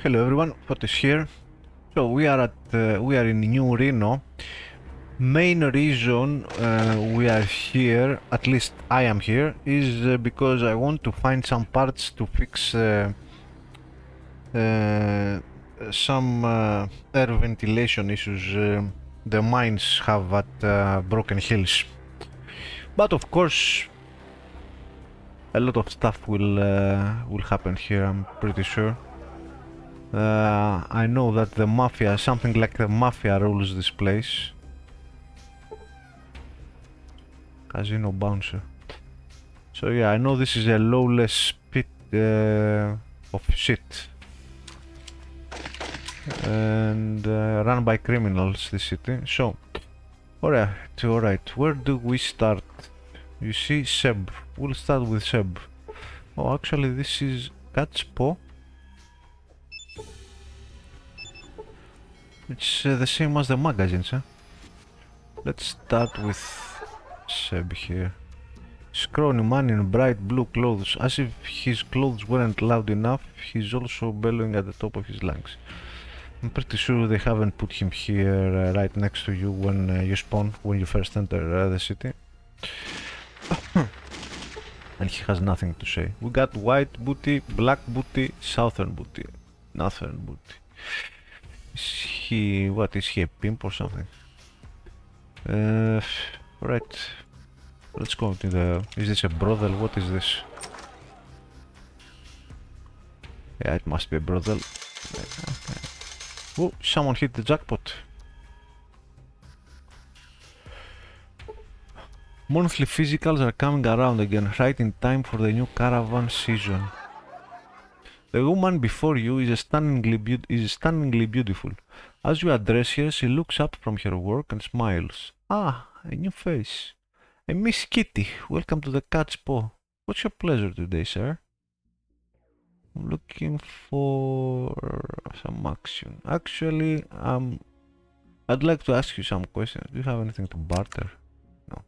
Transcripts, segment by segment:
Hello everyone, what is here? So we are in New Reno. Main reason we are here, at least I am here, is because I want to find some parts to fix uh, some air ventilation issues the mines have at Broken Hills. But of course, a lot of stuff will happen here. I'm pretty sure. I know that the mafia, something like the mafia, rules this place. Casino bouncer. So yeah, I know this is a lawless pit of shit. And run by criminals, this city. So, alright. Where do we start? You see, Seb. We'll start with Seb. Oh, actually, this is Cat's Paw. It's the same as the magazines, huh? Let's start with Seb here. Scrawny man in bright blue clothes. As if his clothes weren't loud enough, he's also bellowing at the top of his lungs. I'm pretty sure they haven't put him here right next to you when you spawn, when you first enter the city. And he has nothing to say. We got white booty, black booty, southern booty, northern booty. What is he, a pimp or something? Right. Let's go to the... Is this a brothel? What is this? Yeah, it must be a brothel. Okay. Oh, someone hit the jackpot. Monthly physicals are coming around again, right in time for the new caravan season. The woman before you is stunningly beautiful. As you address her, she looks up from her work and smiles. Ah, a new face. Miss Kitty, welcome to the Cat's Paw. What's your pleasure today, sir? I'm looking for some action. Actually, I'd like to ask you some questions. Do you have anything to barter? No.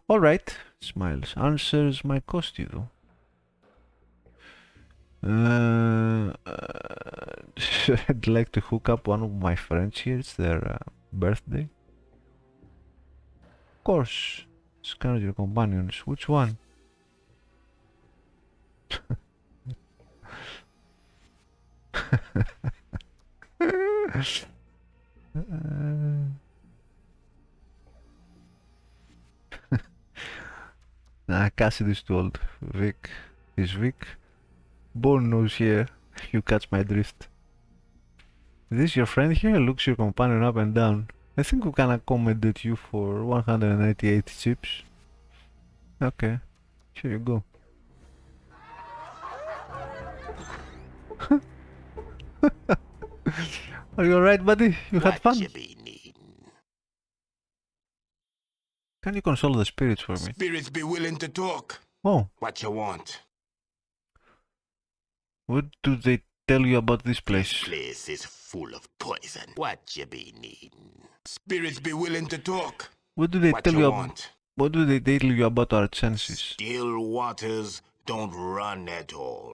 Alright, smiles. Answers my cost you though. I'd like to hook up one of my friends here. It's their birthday. Of course. Scan your companions. Which one? Nah, Cassidy's too old. Vic. Is Vic? Born knows here. You catch my drift. Is this your friend here? Looks your companion up and down. I think we can accommodate you for 188 chips. Okay. Here you go. Are you alright, buddy? You had fun? Can you console the spirits for me? Spirits be willing to talk. Oh. What you want? What do they tell you about this place? This place is full of poison. What you be needing? Spirits be willing to talk. What do they What tell you you want? What do they tell you about our chances? Still waters don't run at all.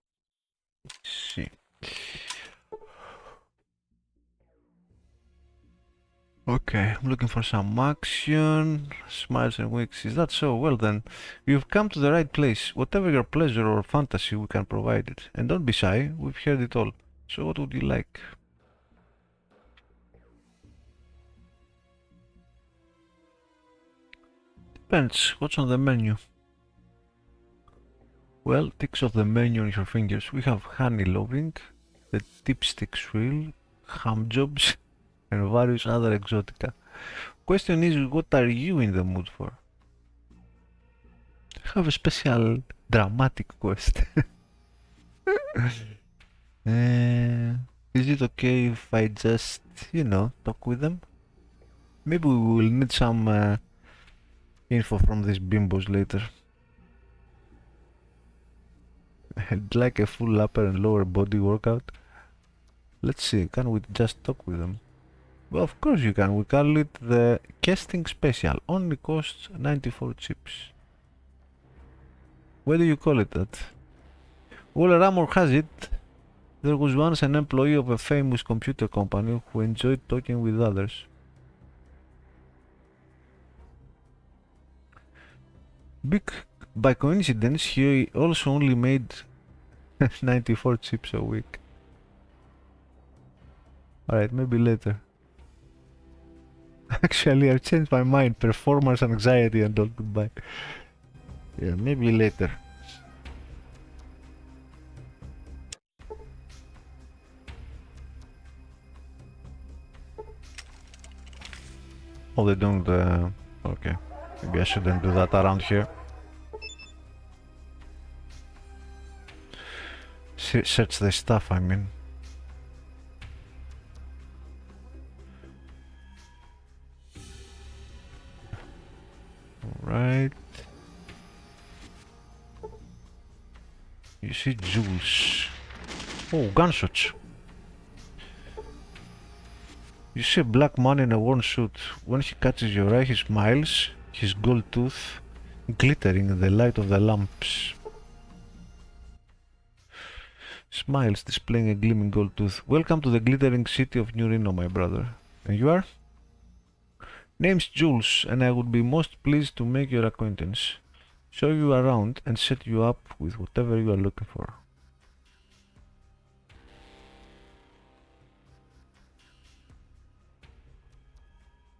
See. Okay, I'm looking for some action. Smiles and winks. Is that so? Well then, you've come to the right place. Whatever your pleasure or fantasy, we can provide it. And don't be shy, we've heard it all. So what would you like? Depends, what's on the menu? Well, ticks off the menu on your fingers. We have honey loving, the dipstick swill, ham jobs, and various other exotica. Question is, what are you in the mood for? I have a special dramatic quest. Is it okay if I just, talk with them? Maybe we will need some info from these bimbos later. I'd like a full upper and lower body workout. Let's see, can we just talk with them? Well, of course you can. We call it the casting special. Only costs 94 chips. Why do you call it that? Well, Ramor has it. There was once an employee of a famous computer company who enjoyed talking with others. By coincidence, he also only made 94 chips a week. Alright, maybe later. Actually, I've changed my mind. Performance anxiety and all, goodbye. Yeah, maybe later. Oh, they don't... okay. Maybe I shouldn't do that around here. Search the stuff, I mean. Alright. You see jewels. Oh, gunshots. You see a black man in a worn suit. When he catches your eye, he smiles, his gold tooth glittering in the light of the lamps. Smiles, displaying a gleaming gold tooth. Welcome to the glittering city of New Reno, my brother. And you are? Name's Jules, and I would be most pleased to make your acquaintance. Show you around and set you up with whatever you are looking for.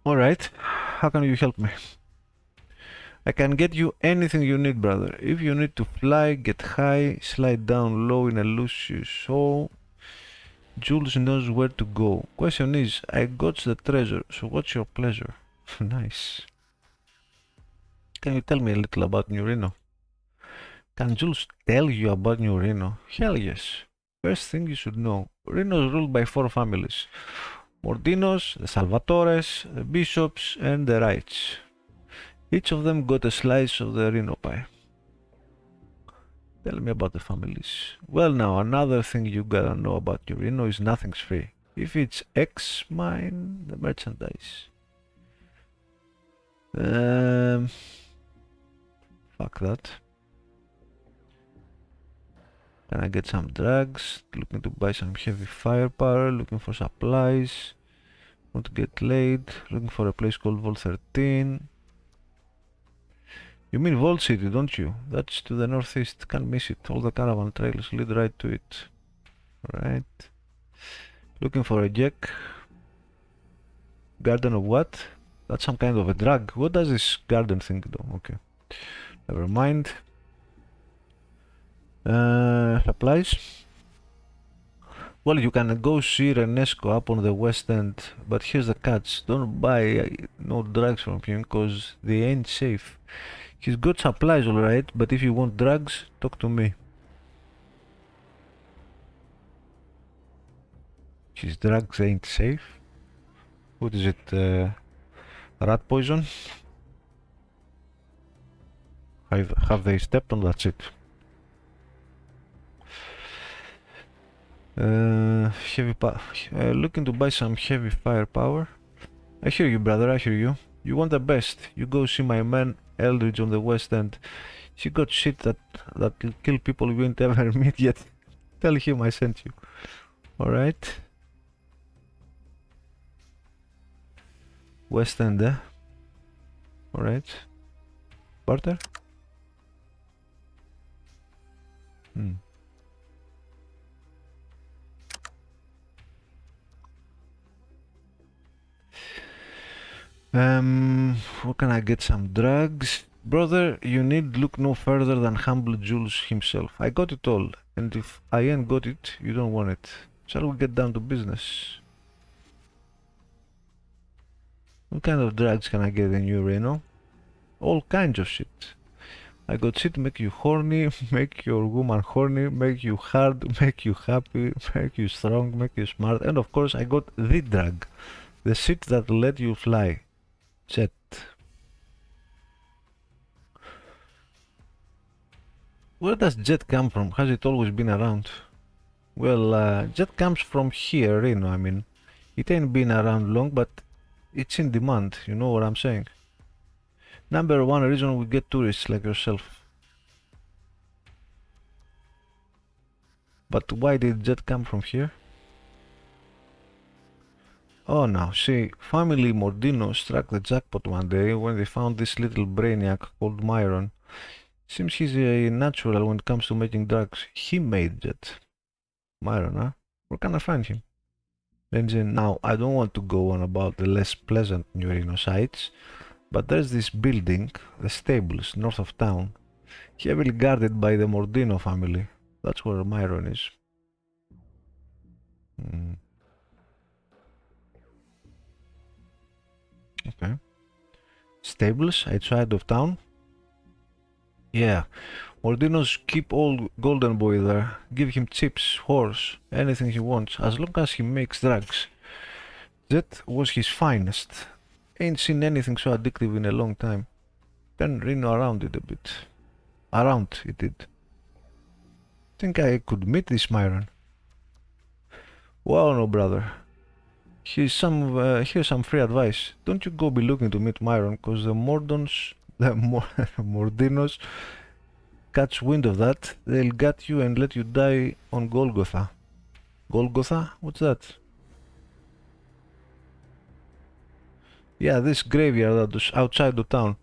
Alright, how can you help me? I can get you anything you need, brother. If you need to fly, get high, slide down low in a loose show, Jules knows where to go. Question is, I got the treasure, so what's your pleasure? Nice. Can you tell me a little about New Reno? Can Jules tell you about New Reno? Hell yes. First thing you should know, Reno is ruled by 4 families. Mordinos, the Salvatores, the Bishops, and the Wrights. Each of them got a slice of the Reno pie. Tell me about the families. Well now, another thing you gotta know about New Reno is nothing's free. If it's X, mine, the merchandise. Fuck that. Can I get some drugs? Looking to buy some heavy firepower, looking for supplies. Want to get laid, looking for a place called Vault 13. You mean Vault City, don't you? That's to the northeast, can't miss it. All the caravan trails lead right to it. Right. Looking for a jack. Garden of what? That's some kind of a drug. What does this garden thing do? Okay. Never mind. Supplies. Well, you can go see Renesco up on the west end, but here's the catch. Don't buy no drugs from him, cause they ain't safe. He's got supplies alright, but if you want drugs, talk to me. His drugs ain't safe? What is it, rat poison? Have they stepped on that shit? Looking to buy some heavy firepower. I hear you, brother, I hear you. You want the best. You go see my man Eldridge on the west end. He got shit that'll kill people you ain't ever meet yet. Tell him I sent you. Alright. West end, eh? Alright. Barter? Where can I get some drugs? Brother, you need look no further than humble Jules himself. I got it all, and if I ain't got it, you don't want it. Shall we get down to business? What kind of drugs can I get in New Reno? All kinds of shit. I got shit make you horny, make your woman horny, make you hard, make you happy, make you strong, make you smart, and of course I got the drug. The shit that let you fly. Jet. Where does Jet come from? Has it always been around? Well, Jet comes from here, you know, I mean. It ain't been around long, but it's in demand, you know what I'm saying? Number one reason we get tourists like yourself. But why did Jet come from here? Oh, now, see, family Mordino struck the jackpot one day when they found this little brainiac called Myron. Seems he's a natural when it comes to making drugs. He made Jet. Myron, huh? Where can I find him? Engine. Now, I don't want to go on about the less pleasant Neurino sites, but there's this building, the stables, north of town, heavily guarded by the Mordino family. That's where Myron is. Okay. Stables outside of town? Yeah. Mordinos keep old Golden Boy there. Give him chips, horse, anything he wants, as long as he makes drugs. That was his finest. Ain't seen anything so addictive in a long time. Turned Reno around it a bit. Around it did. Think I could meet this Myron. Well, no, brother. Here's some free advice. Don't you go be looking to meet Myron, cause the Mordinos catch wind of that, they'll gut you and let you die on Golgotha. Golgotha? What's that? Yeah, this graveyard outside the town.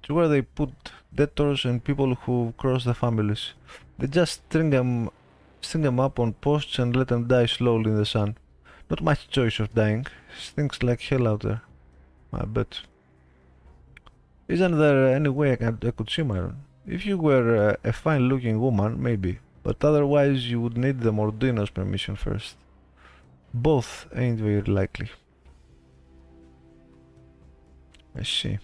It's where they put debtors and people who cross the families. They just string them up on posts and let them die slowly in the sun. Not much choice of dying. Stinks like hell out there. I bet. Isn't there any way I could see Myron? If you were a fine-looking woman, maybe. But otherwise you would need the Mordino's permission first. Both ain't very likely. I see.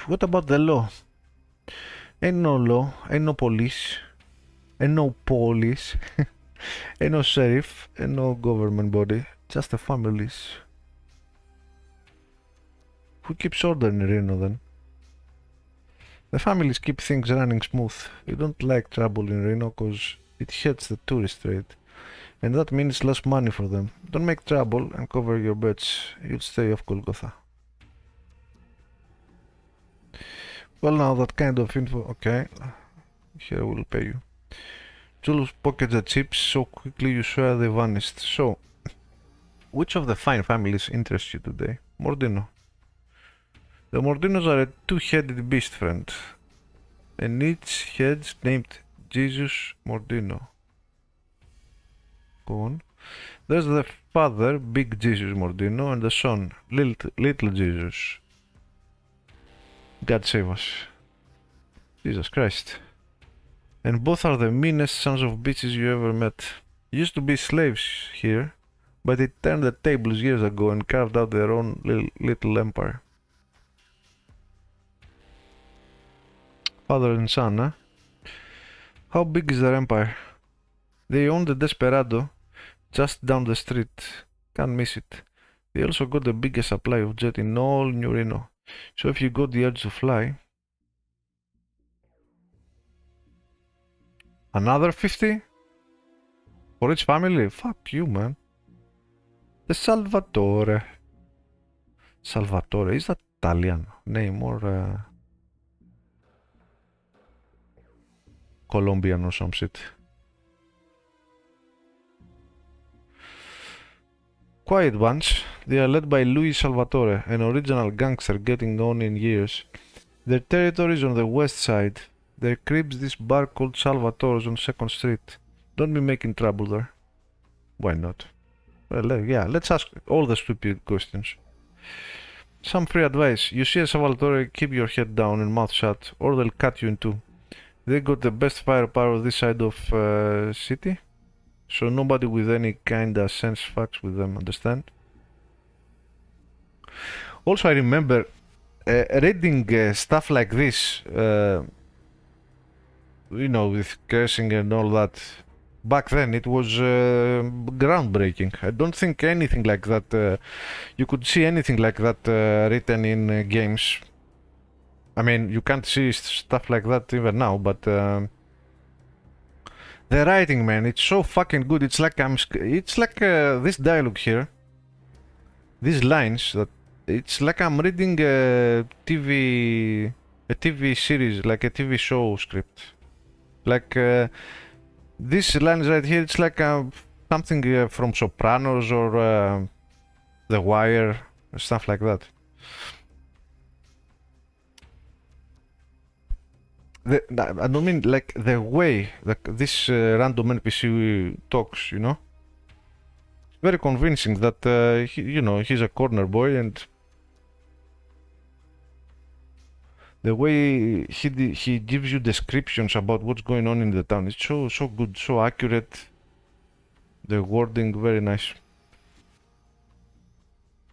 What about the law? Ain't no law, ain't no police, ain't no police, ain't no sheriff, ain't no government body, just the families. Who keeps order in Reno then? The families keep things running smooth. You don't like trouble in Reno cause it hurts the tourist trade. And that means less money for them. Don't make trouble and cover your bets. You'll stay off Golgotha. Well, now that kind of info, okay. Here I will pay you. Jules pockets the chips so quickly you swear they vanished. So, which of the fine families interests you today? Mordino. The Mordinos are a two-headed beast, friend. And each head's named Jesus Mordino. Go on. There's the father, Big Jesus Mordino, and the son, Little Jesus. God save us. Jesus Christ. And both are the meanest sons of bitches you ever met. Used to be slaves here, but they turned the tables years ago and carved out their own little empire. Father and son, huh? How big is their empire? They own the Desperado just down the street. Can't miss it. They also got the biggest supply of jet in all New Reno. So if you got the urge to fly... Another 50? For each family? Fuck you, man. The Salvatore. Salvatore, is that Italian name or Colombian or some shit? Quiet bunch. They are led by Luis Salvatore, an original gangster getting on in years. Their territory is on the west side. Their crib's this bar called Salvatore's on 2nd Street. Don't be making trouble there. Why not? Well, yeah, let's ask all the stupid questions. Some free advice. You see a Salvatore, keep your head down and mouth shut, or they'll cut you in two. They got the best firepower this side of city, so nobody with any kinda sense fucks with them, understand? Also, I remember reading stuff like this, you know, with cursing and all that. Back then, it was groundbreaking. I don't think anything like that, you could see anything like that written in games. I mean, you can't see stuff like that even now, but the writing, man, it's so fucking good. It's like this dialogue here, these lines that It's like I'm reading a TV series, like a TV show script. Like this lines right here, it's like something from Sopranos or The Wire, stuff like that. I don't mean like the way that this random NPC talks, you know? Very convincing that, he's a corner boy, and the way he gives you descriptions about what's going on in the town is so good, so accurate. The wording, very nice.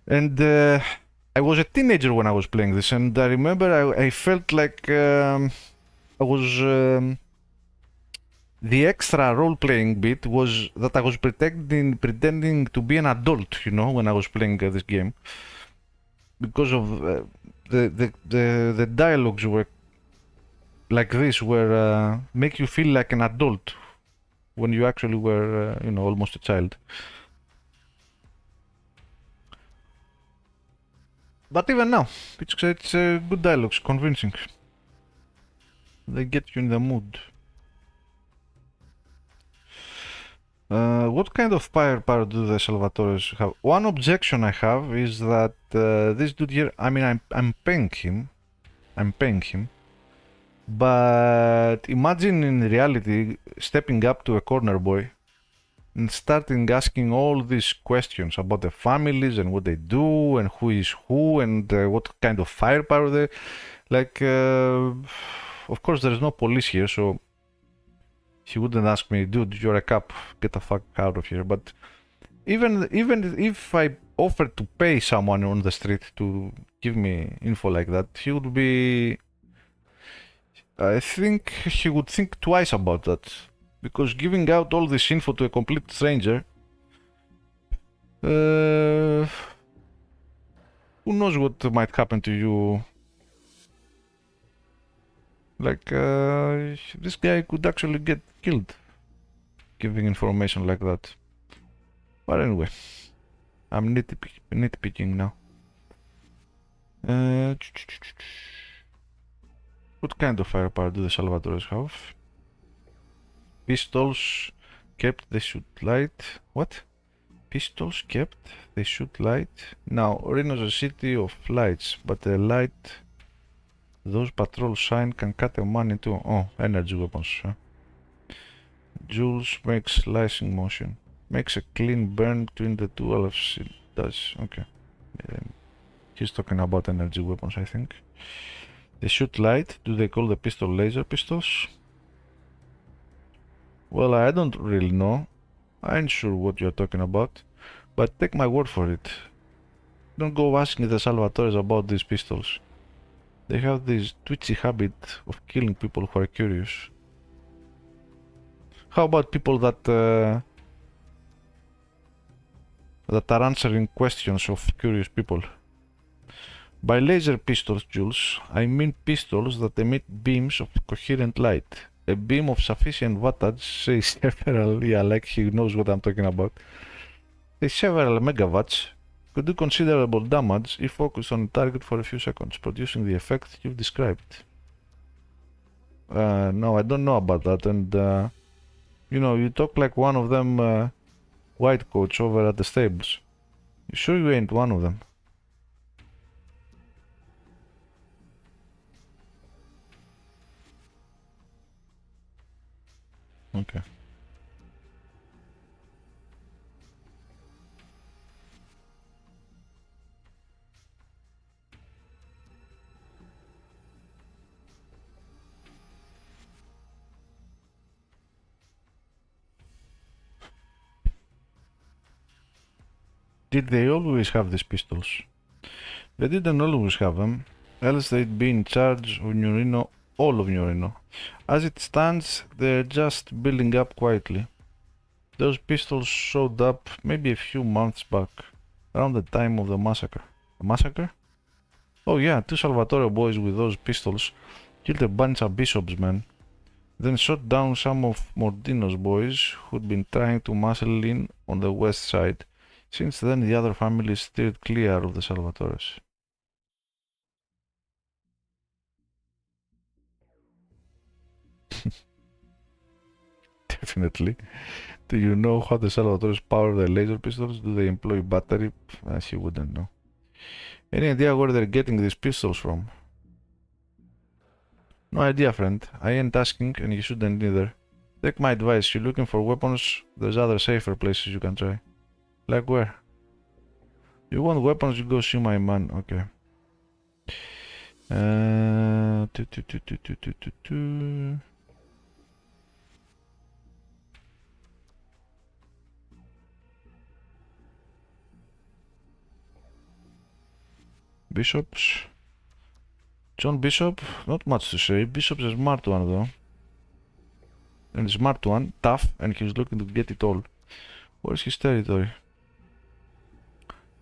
And I was a teenager when I was playing this, and I remember I felt like I was the extra role-playing bit was that I was pretending to be an adult, you know, when I was playing this game, because of the dialogues were like this, were make you feel like an adult when you actually were, almost a child. But even now, it's good dialogues, convincing. They get you in the mood. What kind of firepower do the Salvatores have? One objection I have is that this dude here, I mean, I'm paying him. But imagine in reality stepping up to a corner boy and starting asking all these questions about the families and what they do and who is who and what kind of firepower they like. Of course, there is no police here, so he wouldn't ask me, dude, you're a cop, get the fuck out of here. But even if I offered to pay someone on the street to give me info like that, he would be, I think he would think twice about that, because giving out all this info to a complete stranger, who knows what might happen to you. Like, this guy could actually get killed giving information like that. But anyway, I'm nitpicking now. What kind of firepower do the Salvatores have? Pistols kept, they shoot light. What? Pistols kept, they shoot light. Now, Reno's a city of lights, but the light those patrols shine can cut a man into... Oh, energy weapons. Huh? Jules makes slicing motion. Makes a clean burn between the two elves. It does. Okay. He's talking about energy weapons, I think. They shoot light. Do they call the pistol laser pistols? Well, I don't really know. I ain't sure what you're talking about. But take my word for it. Don't go asking the Salvatores about these pistols. They have this twitchy habit of killing people who are curious. How about people that are answering questions of curious people? By laser pistols, Jules, I mean pistols that emit beams of coherent light. A beam of sufficient wattage, say several, yeah, like he knows what I'm talking about, say several megawatts, could do considerable damage if focused on a target for a few seconds, producing the effect you've described. No, I don't know about that, and you talk like one of them white coats over at the stables. You sure you ain't one of them? Okay. Did they always have these pistols? They didn't always have them, else they'd be in charge of Nurino, all of Nurino. As it stands, they're just building up quietly. Those pistols showed up maybe a few months back, around the time of the massacre. A massacre? Oh yeah, two Salvatore boys with those pistols killed a bunch of bishops, man. Then shot down some of Mordino's boys who'd been trying to muscle in on the west side. Since then, the other families steered clear of the Salvatores. definitely. Do you know how the Salvatores power the laser pistols? Do they employ battery? She wouldn't know. Any idea where they're getting these pistols from? No idea, friend. I ain't asking, and you shouldn't either. Take my advice. You're looking for weapons, there's other safer places you can try. Like where? You want weapons, you go see my man. Okay. Uh, tu, tu, tu, tu, tu, tu, tu, tu. Bishops. John Bishop, not much to say. Bishop's a smart one though. And a smart one, tough, and he's looking to get it all. Where's his territory?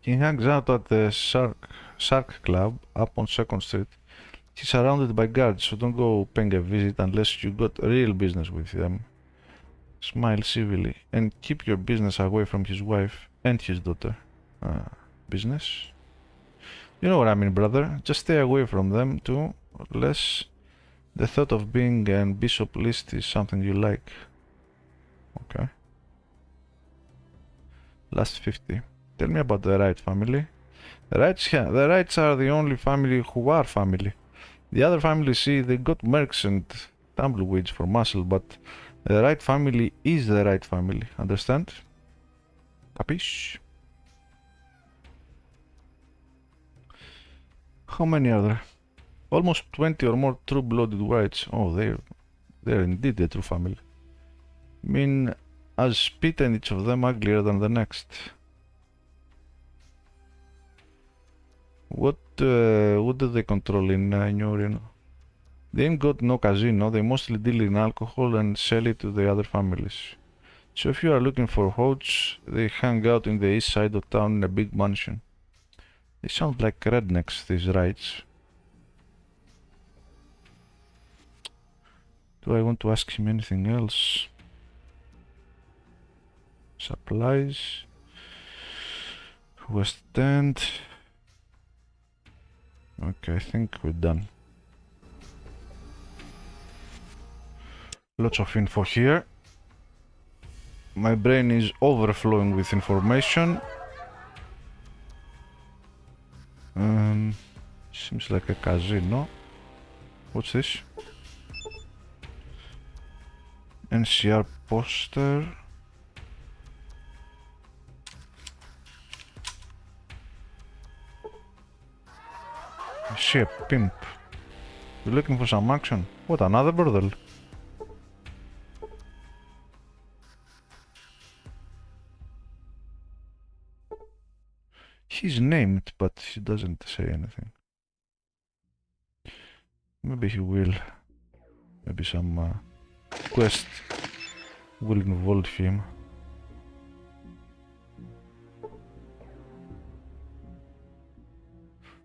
He hangs out at the Shark Club up on 2nd Street. He's surrounded by guards, so don't go paying a visit unless you got real business with them. Smile civilly and keep your business away from his wife and his daughter. Business? You know what I mean, brother. Just stay away from them too, unless the thought of being an bishop list is something you like. Okay. Last 50. Tell me about the Wright family. The Wrights are the only family who are family. The other families, see, they got mercs and tumbleweeds for muscle, but the Wright family is the Wright family. Understand? Capish? How many are there? Almost 20 or more true-blooded Wrights. Oh, they're indeed a true family. I mean, as spit and each of them uglier than the next. What do they control in New Reno? They ain't got no casino, they mostly deal in alcohol and sell it to the other families. So if you are looking for hosts, they hang out in the east side of town in a big mansion. They sound like rednecks, these Wrights. Do I want to ask him anything else? Supplies. West End. Okay, I think we're done. Lots of info here. My brain is overflowing with information. Seems like a casino. What's this? NCR poster. I see a pimp. You looking for some action? What, another brothel? He's named, but he doesn't say anything. Maybe he will. Maybe some quest will involve him.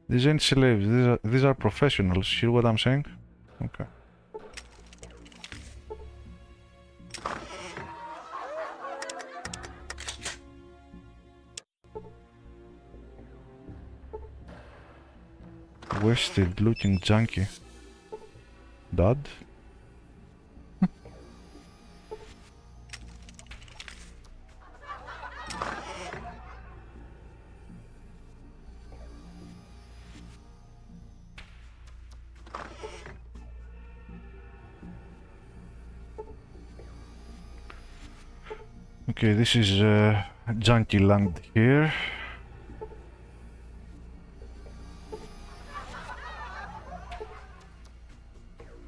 These ain't slaves, these are professionals. Hear what I'm saying? Okay. Wasted looking junkie. Dad? Okay, this is junkie land here.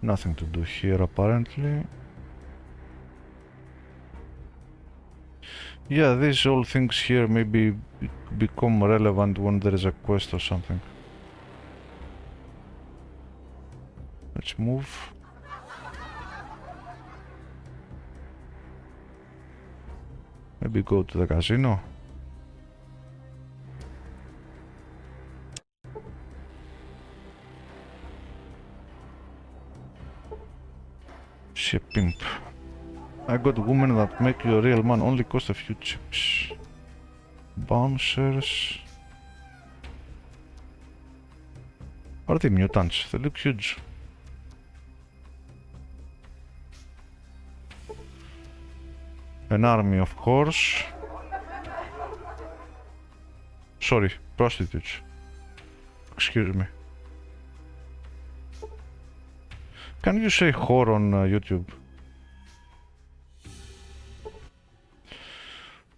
Nothing to do here apparently. Yeah, these old things here maybe become relevant when there is a quest or something. Let's move. Maybe go to the casino. Shit, pimp. I got women that make you a real man, only cost a few chips. Bouncers. Are they mutants? They look huge. An army of whores. Sorry, prostitutes. Excuse me. Can you say whore on YouTube?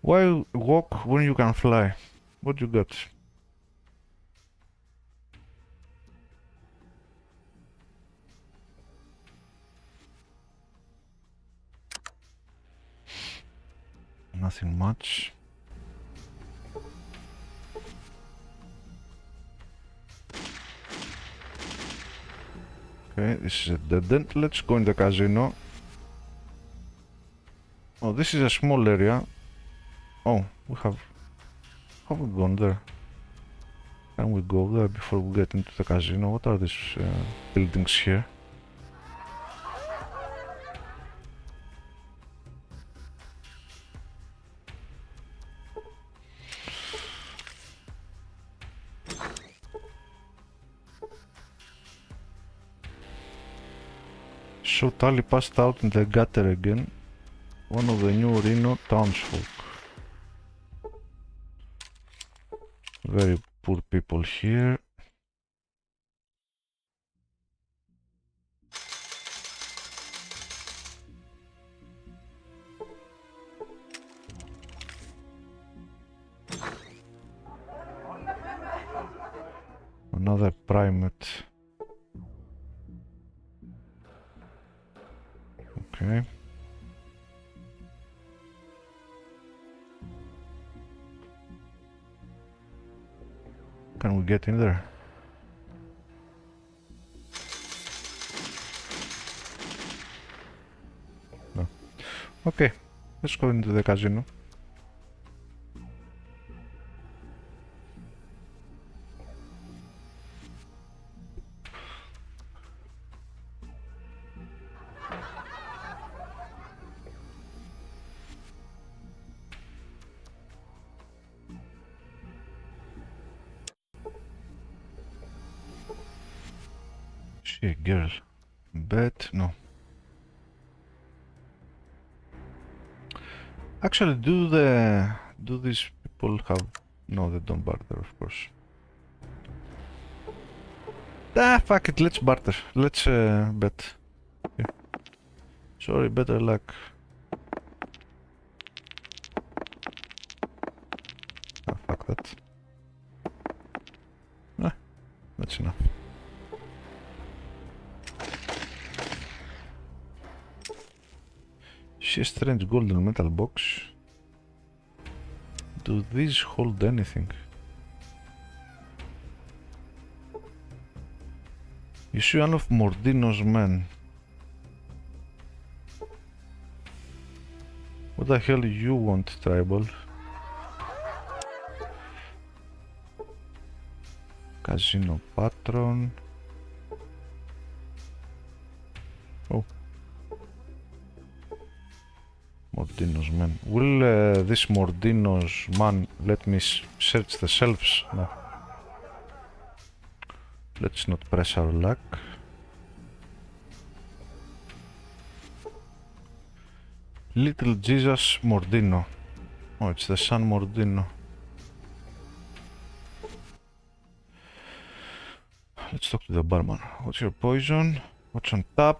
Why walk when you can fly? What you got? Nothing much. Okay, this is a dead end. Let's go in the casino. Oh, this is a small area. Oh, have we gone there? Can we go there before we get into the casino? What are these buildings here? So Tali passed out in the gutter again. One of the new Reno townsfolk. Very poor people here. Another primate. Okay. Can we get in there? No. Okay, let's go into the casino. See a girl. Bet no. Actually, do these people have? No, they don't barter, of course. Ah, fuck it. Let's barter. Let's bet. Yeah. Sorry, better luck. Ah, fuck that. Ah, that's enough. See a strange golden metal box. Do these hold anything? You see one of Mordino's men. What the hell you want, tribal? Casino patron. Oh. Mordino's man. Will this Mordino's man let me search the shelves? No. Let's not press our luck. Little Jesus Mordino. Oh, it's the son Mordino. Let's talk to the barman. What's your poison? What's on tap?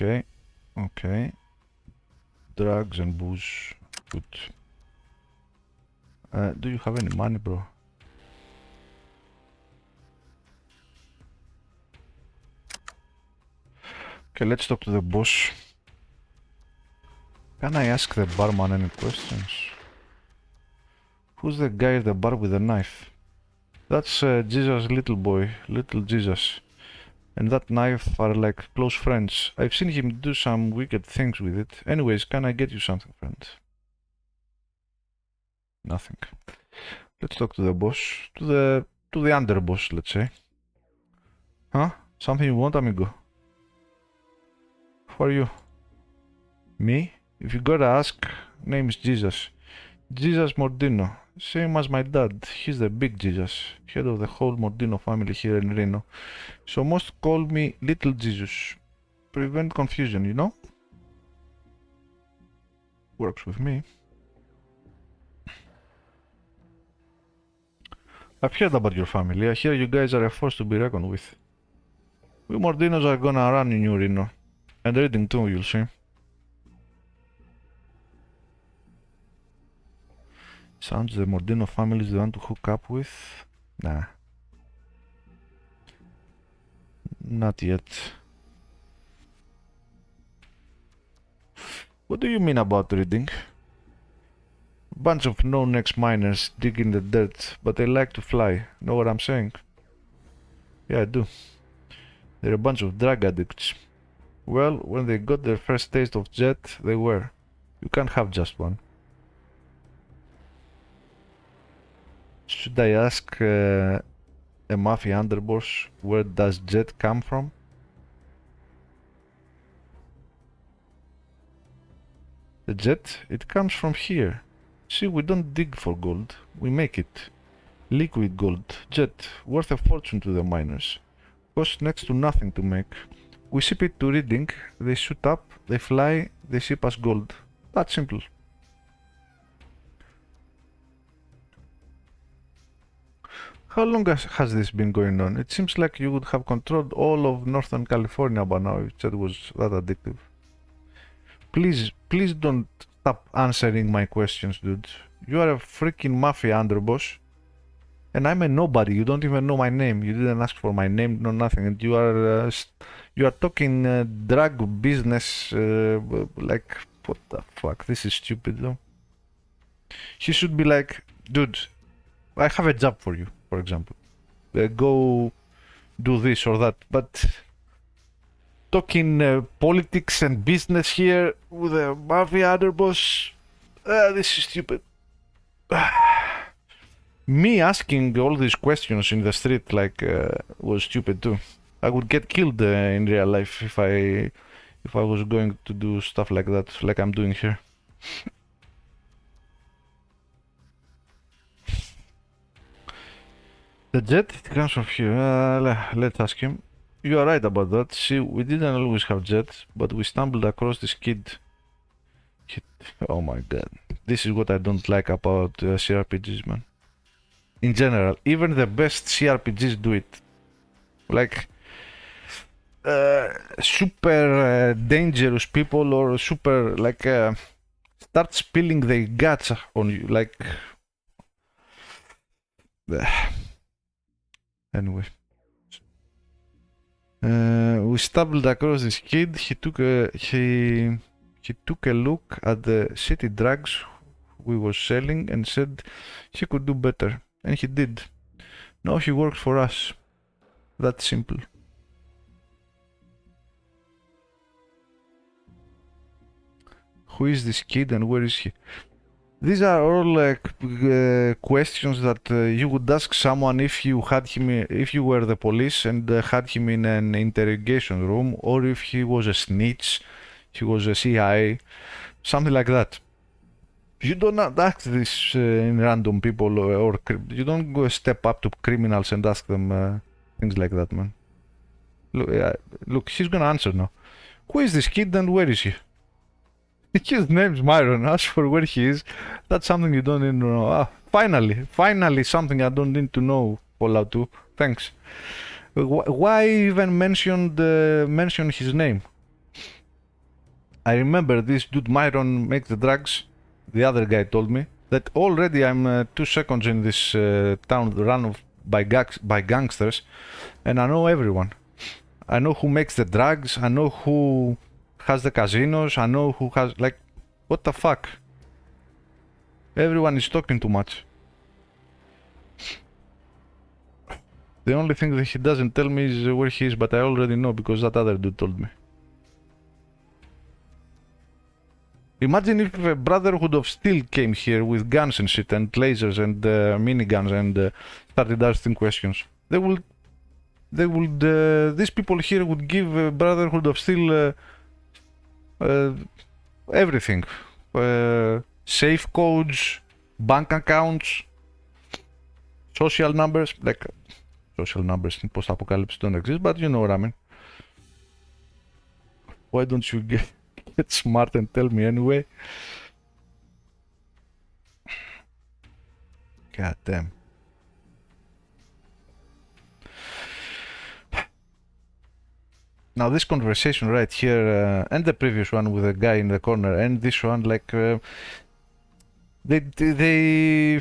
Okay, okay. Drugs and booze. Good. Do you have any money, bro? Okay, let's talk to the boss. Can I ask the barman any questions? Who's the guy at the bar with the knife? That's Jesus' little boy, little Jesus. And that knife are like close friends. I've seen him do some wicked things with it. Anyways, can I get you something, friend? Nothing. Let's talk to the boss. To the underboss, let's say. Huh? Something you want, amigo? Who are you? Me? If you gotta ask, name is Jesus. Jesus Mordino. Same as my dad. He's the big Jesus. Head of the whole Mordino family here in Reno. So most call me Little Jesus. prevent confusion, you know? Works with me. I've heard about your family. I hear you guys are a force to be reckoned with. We Mordinos are gonna run in New Reno. And reading too, you'll see. Sounds the Mordino family is the one to hook up with. Nah. Not yet. What do you mean about reading? Bunch of known ex-miners dig in the dirt, but they like to fly. Know what I'm saying? Yeah, I do. They're a bunch of drug addicts. Well, when they got their first taste of jet, they were. You can't have just one. Should I ask a mafia underboss, where does jet come from? The jet? It comes from here. See, we don't dig for gold, we make it. Liquid gold, jet, worth a fortune to the miners. Costs next to nothing to make. We ship it to Reading, they shoot up, they fly, they ship us gold. That simple. How long has this been going on? It seems like you would have controlled all of Northern California by now if it was that addictive. Please don't stop answering my questions, dude. You are a freaking mafia underboss. And I'm a nobody. You don't even know my name. You didn't ask for my name, no nothing. And you are talking drug business like, what the fuck? This is stupid, though. He should be like, dude, I have a job for you, for example. Go do this or that. But talking politics and business here with a mafia underboss, this is stupid. Me asking all these questions in the street like was stupid too. I would get killed in real life if I was going to do stuff like that, like I'm doing here. The jet, it comes from here. Let's ask him. You are right about that. See, we didn't always have jets, but we stumbled across this kid. Oh my god. This is what I don't like about CRPGs, man. In general, even the best CRPGs do it. Like, super dangerous people or super, like, start spilling their guts on you, like... Anyway. We stumbled across this kid. He took a look at the shitty drugs we were selling and said he could do better. And he did. Now he works for us. That's simple. Who is this kid and where is he? These are all questions that you would ask someone if you had him, if you were the police and had him in an interrogation room, or if he was a snitch, he was a CIA, something like that. You don't ask this in random people, or you don't go step up to criminals and ask them things like that, man. Look, he's gonna answer now. Who is this kid and where is he? His name's Myron. Ask for where he is. That's something you don't need to know. Ah, finally something I don't need to know, Fallout 2. Thanks. Why even mention his name? I remember this dude Myron makes the drugs. The other guy told me that already I'm 2 seconds in this town run by gangsters, and I know everyone. I know who makes the drugs. I know who has the casinos. I know who has, like, what the fuck? Everyone is talking too much. The only thing that he doesn't tell me is where he is, but I already know because that other dude told me. Imagine if a Brotherhood of Steel came here with guns and shit and lasers and miniguns and started asking questions. These people here would give Brotherhood of Steel everything. Safe codes, bank accounts, social numbers. Like, social numbers in post-apocalypse don't exist, but you know what I mean. Why don't you get smart and tell me anyway? God damn. Now this conversation right here, and the previous one with the guy in the corner, and this one, like, they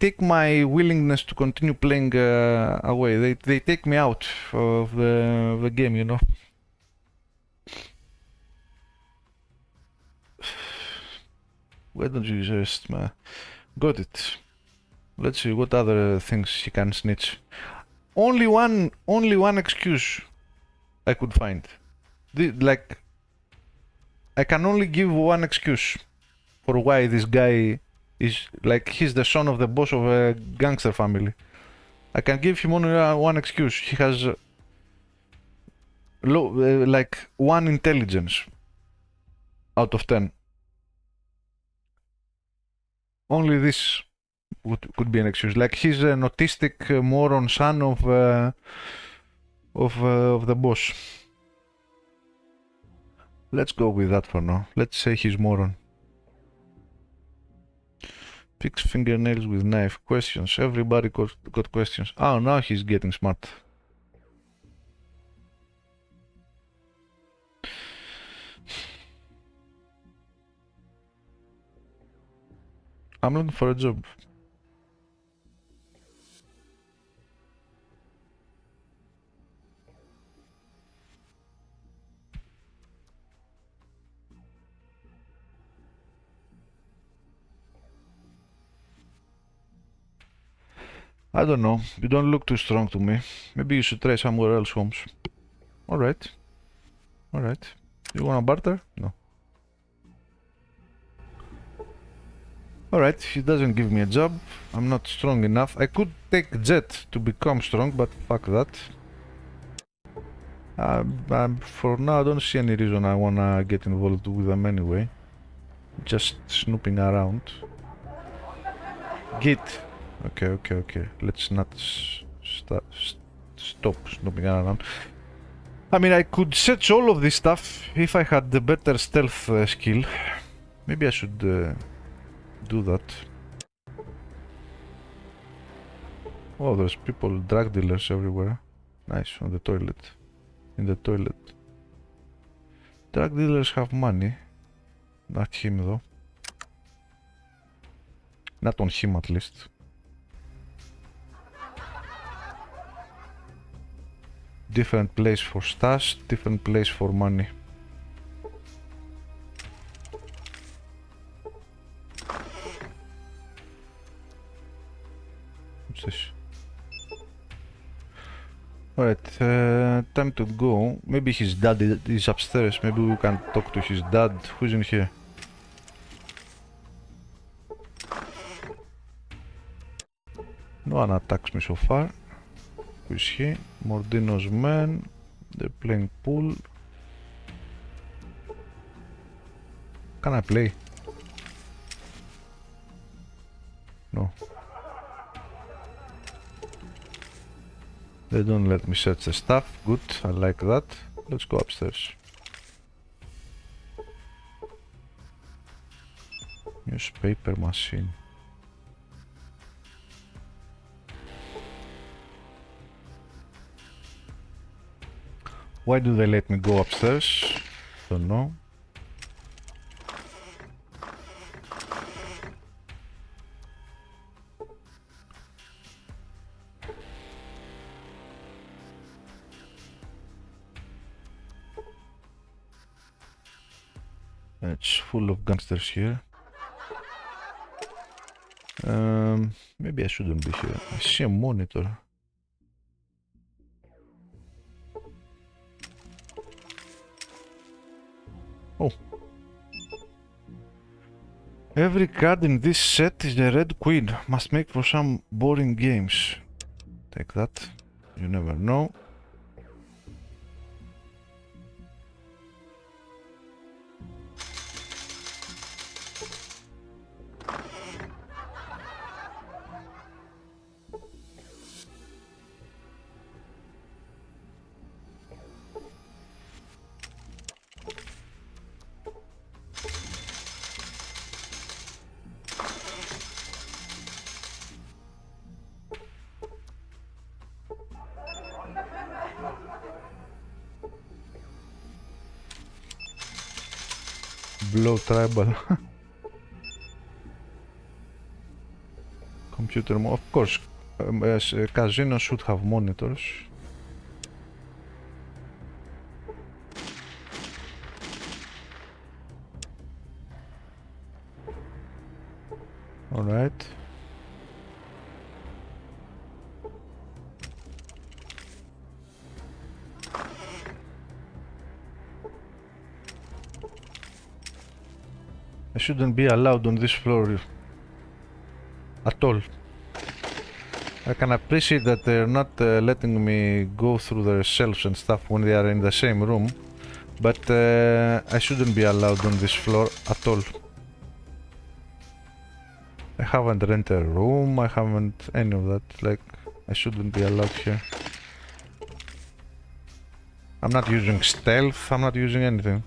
take my willingness to continue playing away. They take me out of the game, you know. Why don't you just got it? Let's see what other things he can snitch. Only one excuse I could find. Like, I can only give one excuse for why this guy is, like, he's the son of the boss of a gangster family. I can give him only one excuse. He has like 1 intelligence out of 10. Only this could be an excuse. Like, he's an autistic moron son of the boss. Let's go with that for now. Let's say he's moron. Fix fingernails with knife. Questions. Everybody got questions. Oh, now he's getting smart. I'm looking for a job. I don't know. You don't look too strong to me. Maybe you should try somewhere else, Holmes. Alright. Alright. You wanna barter? No. Alright, he doesn't give me a job. I'm not strong enough. I could take Jet to become strong, but fuck that. For now, I don't see any reason I wanna get involved with them anyway. Just snooping around. Git. Okay. Let's not stop snooping around. I mean, I could search all of this stuff if I had the better stealth skill. Maybe I should do that. Oh, there's people, drug dealers everywhere. Nice, on the toilet. In the toilet. Drug dealers have money. Not him though. Not on him at least. Different place for stash, different place for money. What's this? Alright, time to go. Maybe his dad is upstairs. Maybe we can talk to his dad. Who's in here? No one attacks me so far. Who is he? Mordino's men. They're playing pool. Can I play? No. They don't let me search the stuff. Good, I like that. Let's go upstairs. Newspaper machine. Why do they let me go upstairs? Don't know. It's full of gangsters here. Maybe I shouldn't be here. I see a monitor. Oh. Every card in this set is a red queen. Must make for some boring games. Take that. You never know. Blow tribal. Computer, of course, casinos should have monitors. All right. I shouldn't be allowed on this floor at all. I can appreciate that they're not letting me go through their shelves and stuff when they are in the same room, but I shouldn't be allowed on this floor at all. I haven't rented a room, I haven't any of that, like, I shouldn't be allowed here. I'm not using stealth, I'm not using anything.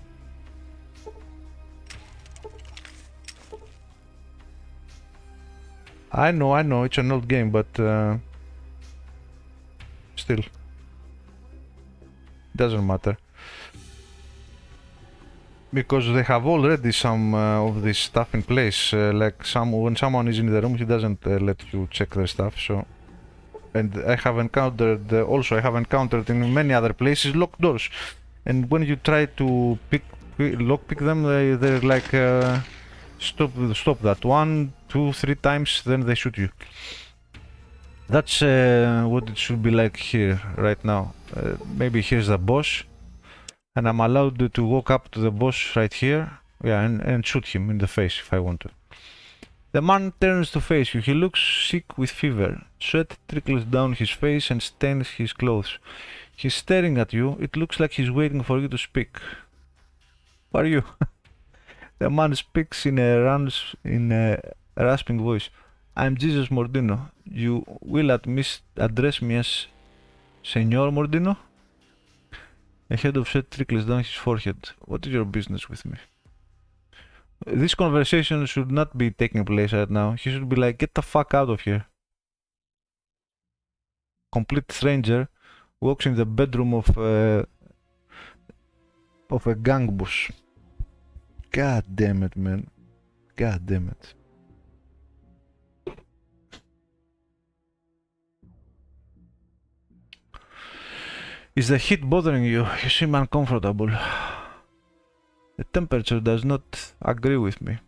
I know, it's an old game, but still, doesn't matter. Because they have already some of this stuff in place, like when someone is in the room, he doesn't let you check their stuff, so... And I have encountered, also I have encountered in many other places, locked doors. And when you try to lockpick them, they're like, stop that, 1, 2, 3 times, then they shoot you. That's what it should be like here, right now. Maybe here's the boss. And I'm allowed to walk up to the boss right here, yeah, and shoot him in the face if I want to. The man turns to face you. He looks sick with fever. Sweat trickles down his face and stains his clothes. He's staring at you. It looks like he's waiting for you to speak. Who are you? The man speaks in a rasping voice. I'm Jesus Mordino. You will address me as Senor Mordino? A head of sweat trickles down his forehead. What is your business with me? This conversation should not be taking place right now. He should be like, get the fuck out of here. Complete stranger walks in the bedroom of a gang boss. God damn it, man. God damn it. Is the heat bothering you? You seem uncomfortable. The temperature does not agree with me.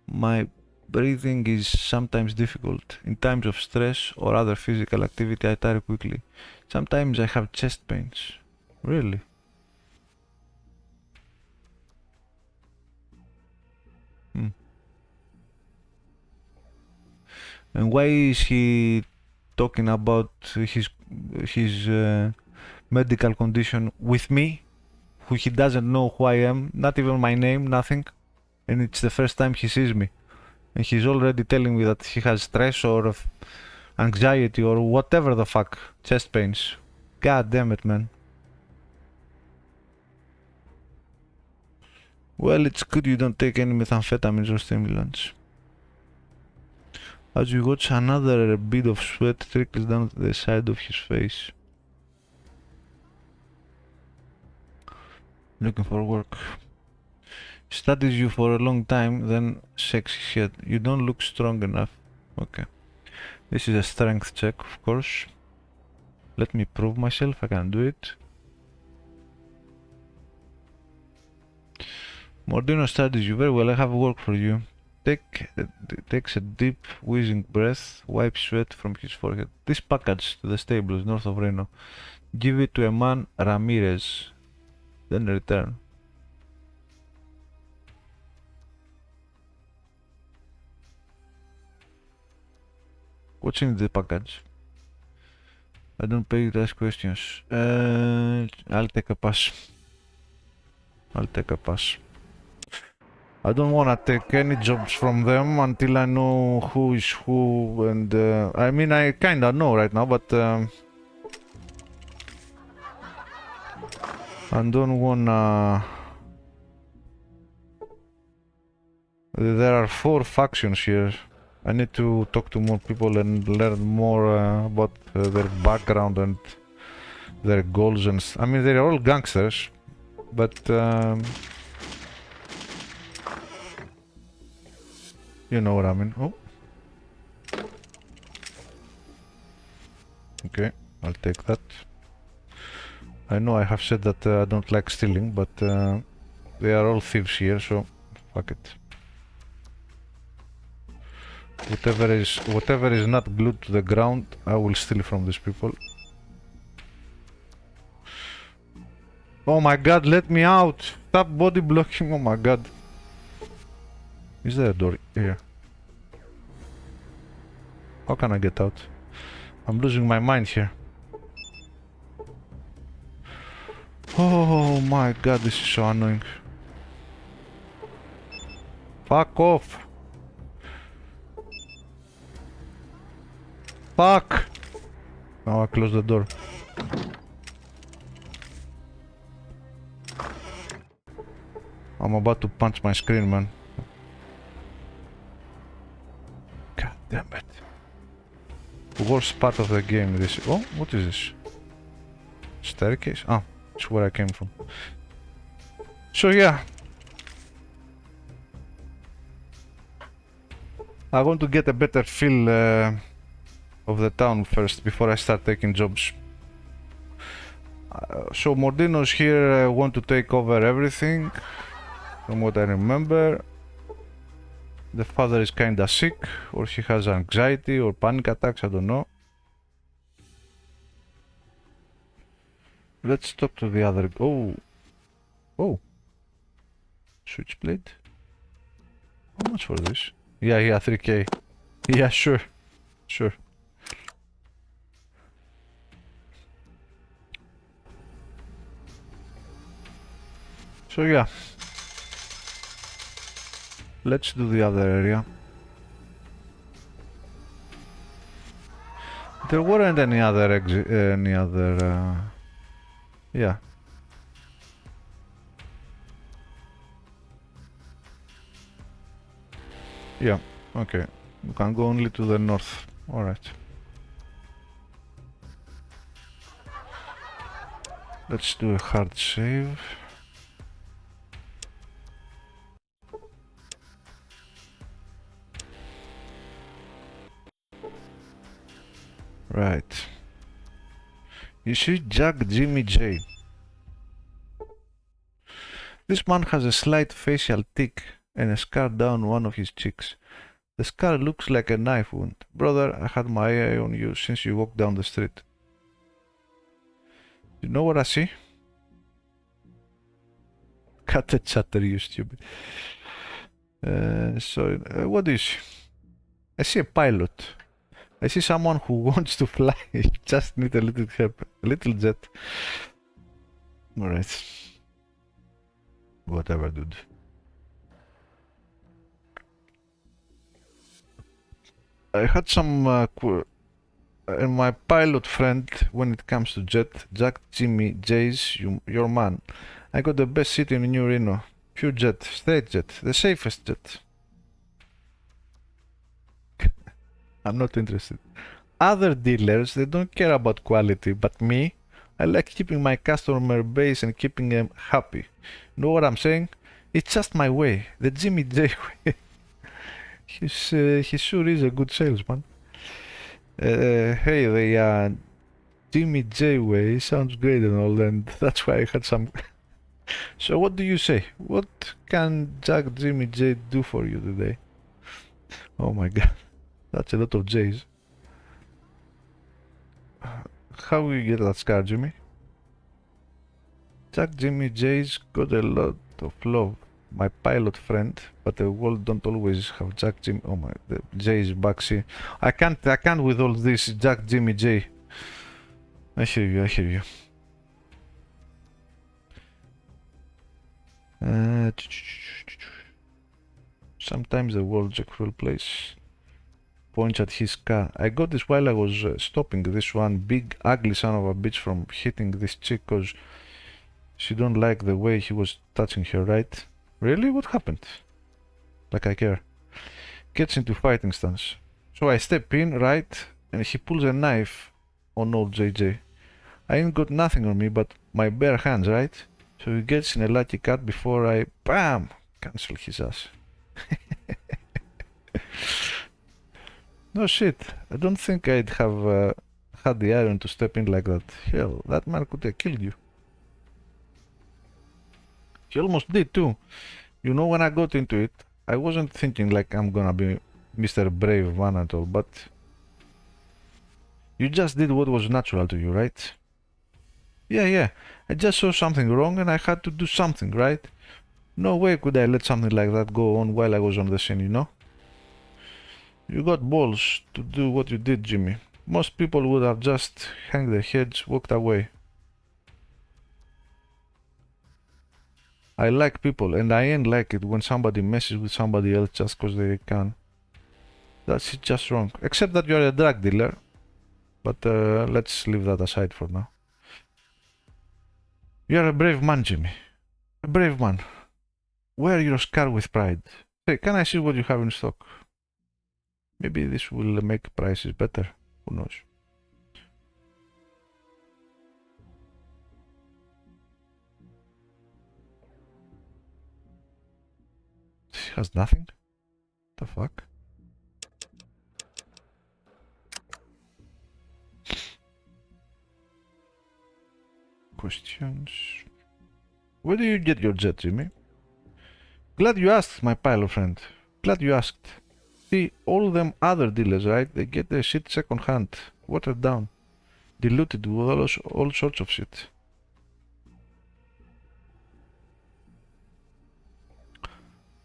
My breathing is sometimes difficult. In times of stress or other physical activity, I tire quickly. Sometimes I have chest pains. Really? And why is he talking about his medical condition with me, who he doesn't know who I am, not even my name, nothing, and it's the first time he sees me, and he's already telling me that he has stress or anxiety or whatever the fuck, chest pains. God damn it, man. Well, it's good you don't take any methamphetamines or stimulants. As you watch, another bit of sweat trickles down the side of his face. Looking for work. Studies you for a long time, then sexy shit. You don't look strong enough. Okay. This is a strength check, of course. Let me prove myself, I can do it. Mordino studies you very well, I have work for you. Takes a deep, wheezing breath, wipes sweat from his forehead. This package to the stables north of Reno. Give it to a man, Ramirez. Then return. What's in the package? I don't pay you to ask questions. I'll take a pass. I'll take a pass. I don't wanna take any jobs from them until I know who is who, and I mean, I kinda know right now, but I don't wanna... There are 4 factions here. I need to talk to more people and learn more about their background and their goals and... I mean, they're all gangsters, but You know what I mean. Oh. Okay, I'll take that. I know I have said that I don't like stealing, but they are all thieves here, so fuck it. Whatever is not glued to the ground, I will steal from these people. Oh my god, let me out! Stop body blocking, oh my god. Is there a door here? How can I get out? I'm losing my mind here. Oh my god, this is so annoying. Fuck off! Fuck! Now I close the door. I'm about to punch my screen, man. God damn it. Worst part of the game, this. Oh, what is this? Staircase? Ah, it's where I came from. So yeah. I want to get a better feel of the town first before I start taking jobs. So Mordino's here want to take over everything, from what I remember. The father is kinda sick, or he has anxiety or panic attacks, I don't know. Let's talk to the other... Oh! Switchblade? How much for this? Yeah, 3k. Yeah, sure. Sure. So yeah. Let's do the other area. There weren't any other yeah. Yeah, okay. You can go only to the north. Alright. Let's do a hard save. Right. You see Jack Jimmy J. This man has a slight facial tick and a scar down one of his cheeks. The scar looks like a knife wound. Brother, I had my eye on you since you walked down the street. You know what I see? Cut the chatter, you stupid. What do you see? I see a pilot. I see someone who wants to fly. Just need a little help. A little jet. Alright. Whatever, dude. I had some and my pilot friend when it comes to jet, Jack Jimmy J's your man. I got the best seat in New Reno. Pure jet, straight jet, the safest jet. I'm not interested. Other dealers, they don't care about quality, but me, I like keeping my customer base and keeping them happy. Know what I'm saying? It's just my way, the Jimmy J way. He sure is a good salesman. Hey, the Jimmy J way sounds great and all, and that's why I had some... So what do you say? What can Jack Jimmy J do for you today? Oh my god, that's a lot of J's. How will you get that scar, Jimmy? Jack Jimmy J's got a lot of love. My pilot friend, but the world don't always have Jack Jimmy. Oh my, the J is back. See, I can't with all this Jack Jimmy J. I hear you. I hear you. Sometimes the world's a cruel place. Points at his car. I got this while I was stopping this one big ugly son of a bitch from hitting this chick cause she don't like the way he was touching her, right? Really? What happened? Like I care. Gets into fighting stance. So I step in, right, and he pulls a knife on old JJ. I ain't got nothing on me but my bare hands, right? So he gets in a lucky cut before I, BAM! Cancel his ass. No shit. I don't think I'd have had the iron to step in like that. Hell, that man could have killed you. He almost did too. You know, when I got into it, I wasn't thinking like I'm gonna be Mr. Brave man at all, but you just did what was natural to you, right? Yeah. I just saw something wrong and I had to do something, right? No way could I let something like that go on while I was on the scene, you know? You got balls to do what you did, Jimmy. Most people would have just hung their heads, walked away. I like people, and I ain't like it when somebody messes with somebody else just cause they can. That's just wrong. Except that you're a drug dealer. But let's leave that aside for now. You're a brave man, Jimmy. A brave man. Wear your scar with pride. Hey, can I see what you have in stock? Maybe this will make prices better. Who knows? She has nothing? The fuck? Questions? Where do you get your jet, Jimmy? Glad you asked, my pilot friend. Glad you asked. See, all them other dealers, right? They get their shit second hand, watered down, diluted with all sorts of shit.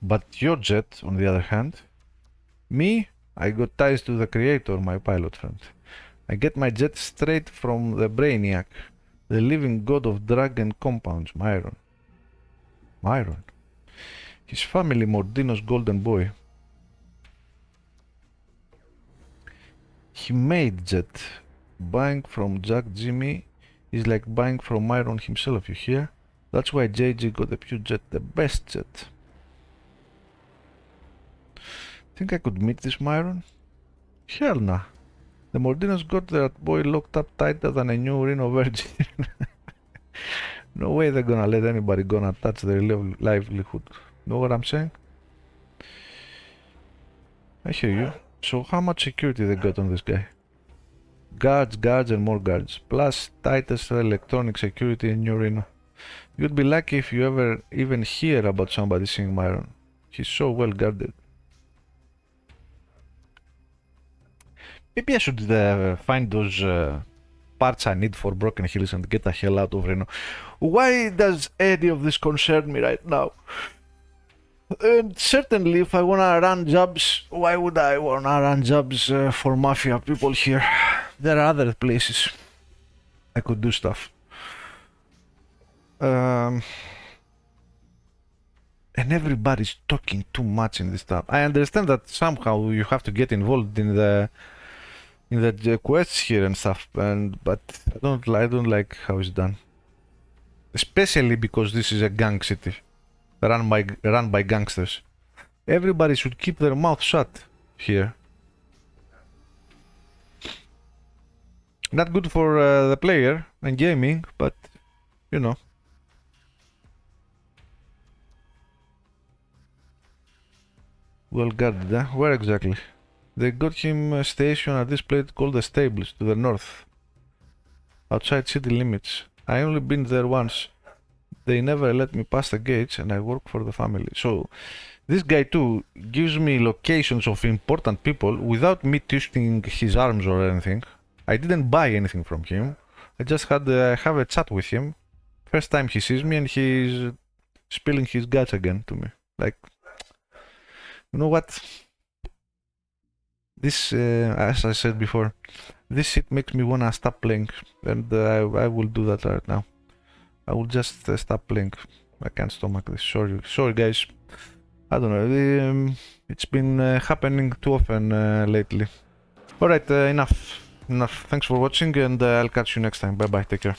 But your jet, on the other hand, me, I got ties to the creator, my pilot friend. I get my jet straight from the Brainiac, the living god of drug and compounds, Myron. Myron. His family, Mordino's golden boy. He made jet. Buying from Jack Jimmy is like buying from Myron himself, you hear? That's why JJ got the pure jet, the best jet. Think I could meet this Myron? Hell nah. The Mordinos got that boy locked up tighter than a new Reno Virgin. No way they're gonna let anybody gonna touch their livelihood. Know what I'm saying? I hear you. So how much security they got on this guy? Guards and more guards. Plus tightest electronic security in New Reno. You'd be lucky if you ever even hear about somebody seeing Myron. He's so well guarded. Maybe I should find those parts I need for Broken Hills and get the hell out of Reno. Why does any of this concern me right now? And certainly, if I wanna run jobs, why would I wanna run jobs for mafia people here? There are other places I could do stuff. And everybody's talking too much in this stuff. I understand that somehow you have to get involved in the quests here and stuff, but I don't like how it's done. Especially because this is a gang city. Run by gangsters. Everybody should keep their mouth shut here. Not good for the player and gaming, but you know. Well guarded, huh? Where exactly? They got him stationed at this place called the Stables to the north, outside city limits. I only been there once. They never let me pass the gates and I work for the family. So this guy too gives me locations of important people without me twisting his arms or anything. I didn't buy anything from him. I just had have a chat with him. First time he sees me and he's spilling his guts again to me. Like, you know what? This, as I said before, this shit makes me wanna stop playing, and I will do that right now. I will just stop playing. I can't stomach this. Sorry guys. I don't know. It's been happening too often lately. Alright, enough. Thanks for watching, and I'll catch you next time. Bye bye. Take care.